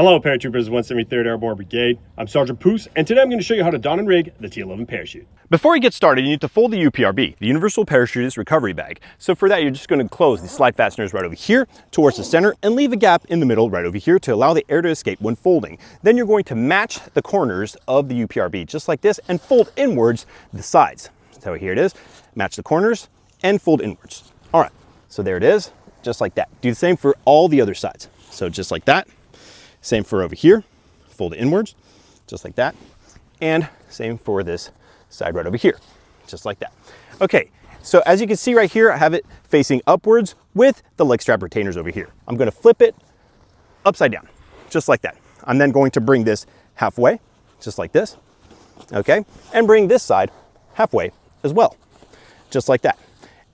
Hello, Paratroopers, 173rd Airborne Brigade. I'm Sergeant Poos, and today I'm going to show you how to don and rig the T-11 parachute. Before you get started, you need to fold the UPRB, the Universal Parachutist Recovery Bag. So for that, you're just going to close the slide fasteners right over here towards the center and leave a gap in the middle right over here to allow the air to escape when folding. Then you're going to match the corners of the UPRB just like this and fold inwards the sides. So here it is, match the corners and fold inwards. All right, so there it is, just like that. Do the same for all the other sides. So just like that. Same for over here, fold it inwards, just like that. And same for this side right over here, just like that. Okay, so as you can see right here, I have it facing upwards with the leg strap retainers over here. I'm gonna flip it upside down, just like that. I'm then going to bring this halfway, just like this, okay? And bring this side halfway as well, just like that.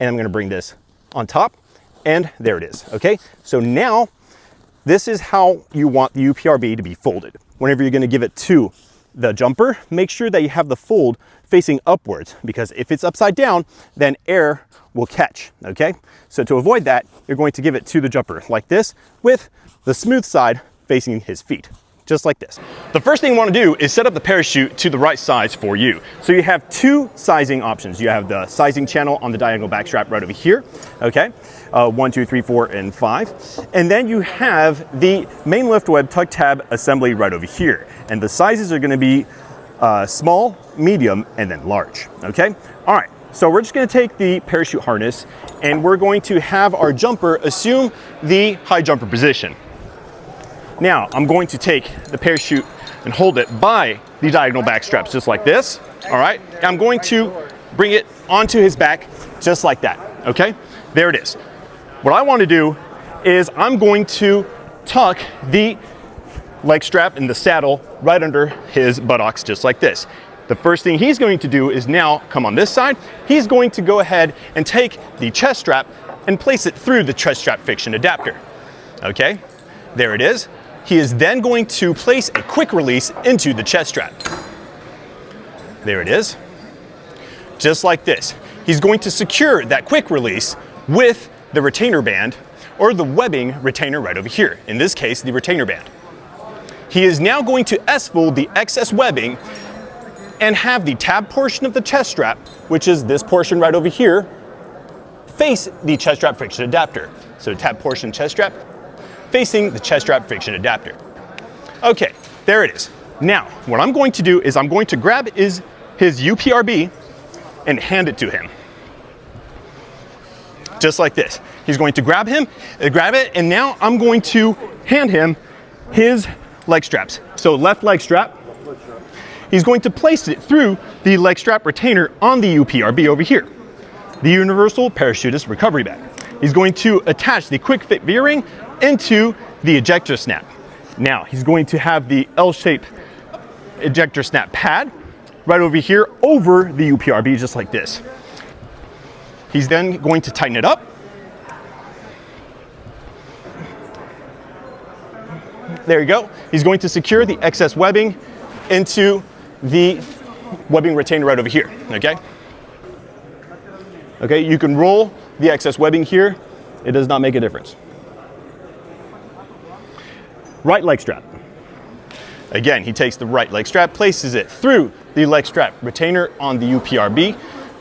And I'm gonna bring this on top, and there it is, okay? So now, this is how you want the UPRB to be folded. Whenever you're gonna give it to the jumper, make sure that you have the fold facing upwards, because if it's upside down, then air will catch, okay? So to avoid that, you're going to give it to the jumper like this, with the smooth side facing his feet, just like this. The first thing you wanna do is set up the parachute to the right size for you. So you have two sizing options. You have the sizing channel on the diagonal back strap right over here, okay? 1, 2, 3, 4, and 5. And then you have the main lift web tug tab assembly right over here. And the sizes are gonna be small, medium, and then large, okay? All right, so we're just gonna take the parachute harness and we're going to have our jumper assume the high jumper position. Now, I'm going to take the parachute and hold it by the diagonal back straps just like this, all right? I'm going to bring it onto his back just like that, okay? There it is. What I want to do is I'm going to tuck the leg strap in the saddle right under his buttocks just like this. The first thing he's going to do is now come on this side. He's going to go ahead and take the chest strap and place it through the chest strap friction adapter. Okay, there it is. He is then going to place a quick release into the chest strap. There it is. Just like this. He's going to secure that quick release with the retainer band or the webbing retainer right over here. In this case, the retainer band. He is now going to S-fold the excess webbing and have the tab portion of the chest strap, which is this portion right over here, face the chest strap friction adapter. So tab portion chest strap facing the chest strap friction adapter. Okay, there it is. Now, what I'm going to do is I'm going to grab his UPRB and hand it to him. Just like this. He's going to grab it, and now I'm going to hand him his leg straps. So left leg strap. He's going to place it through the leg strap retainer on the UPRB over here, the Universal Parachutist Recovery Bag. He's going to attach the quick fit V-ring into the ejector snap. Now, he's going to have the L-shaped ejector snap pad right over here over the UPRB just like this. He's then going to tighten it up. There you go. He's going to secure the excess webbing into the webbing retainer right over here, okay? Okay, you can roll the excess webbing here. It does not make a difference. Right leg strap. Again, he takes the right leg strap, places it through the leg strap retainer on the UPRB,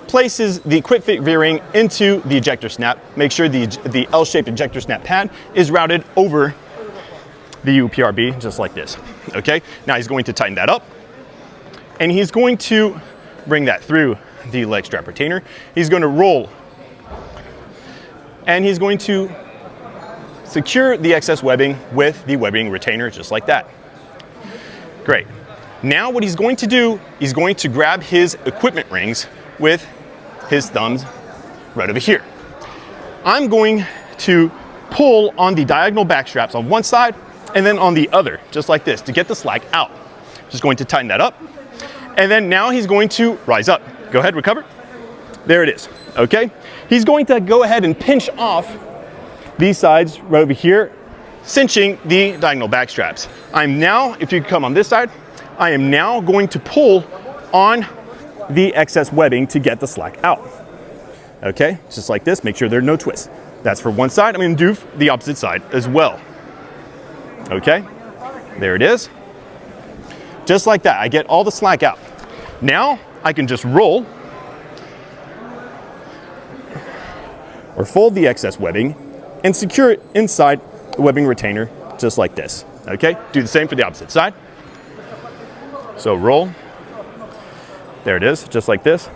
places the quick fit V-ring into the ejector snap. Make sure the L-shaped ejector snap pad is routed over the UPRB just like this. Okay, now he's going to tighten that up and he's going to bring that through the leg strap retainer. He's going to roll and he's going to secure the excess webbing with the webbing retainer just like that. Great. Now what he's going to do, he's going to grab his equipment rings with his thumbs right over here. I'm going to pull on the diagonal back straps on one side and then on the other, just like this, to get the slack out. Just going to tighten that up. And then now he's going to rise up. Go ahead, recover. There it is, okay? He's going to go ahead and pinch off these sides right over here, cinching the diagonal back straps. I'm now, if you come on this side, I am now going to pull on the excess webbing to get the slack out. Okay, just like this, make sure there are no twists. That's for one side. I'm gonna do the opposite side as well. Okay, There it is. Just like that, I get all the slack out. Now I can just roll or fold the excess webbing and secure it inside the webbing retainer just like this. Okay, do the same for the opposite side. So roll, there it is, just like this,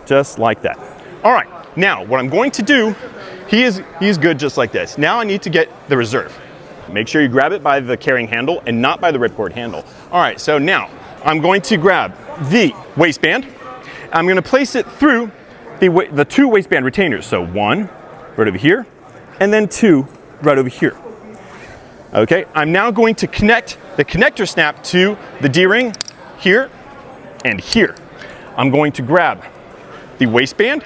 just like that. All right, now what I'm going to do, he's good just like this. Now I need to get the reserve. Make sure you grab it by the carrying handle and not by the ripcord handle. All right, so now I'm going to grab the waistband. I'm going to place it through the 2 waistband retainers. So 1 right over here, and then 2 right over here. Okay, I'm now going to connect the connector snap to the D-ring here and here. I'm going to grab the waistband,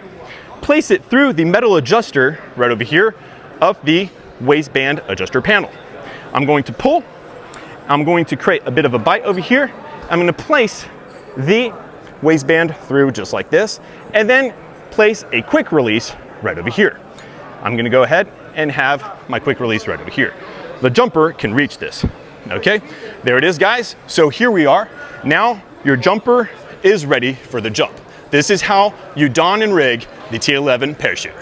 place it through the metal adjuster right over here of the waistband adjuster panel. I'm going to pull, I'm going to create a bit of a bite over here. I'm going to place the waistband through just like this, and then place a quick release right over here. I'm going to go ahead and have my quick release right over here. The jumper can reach this. Okay, there it is, guys. So here we are. Now your jumper is ready for the jump. This is how you don and rig the T-11 parachute.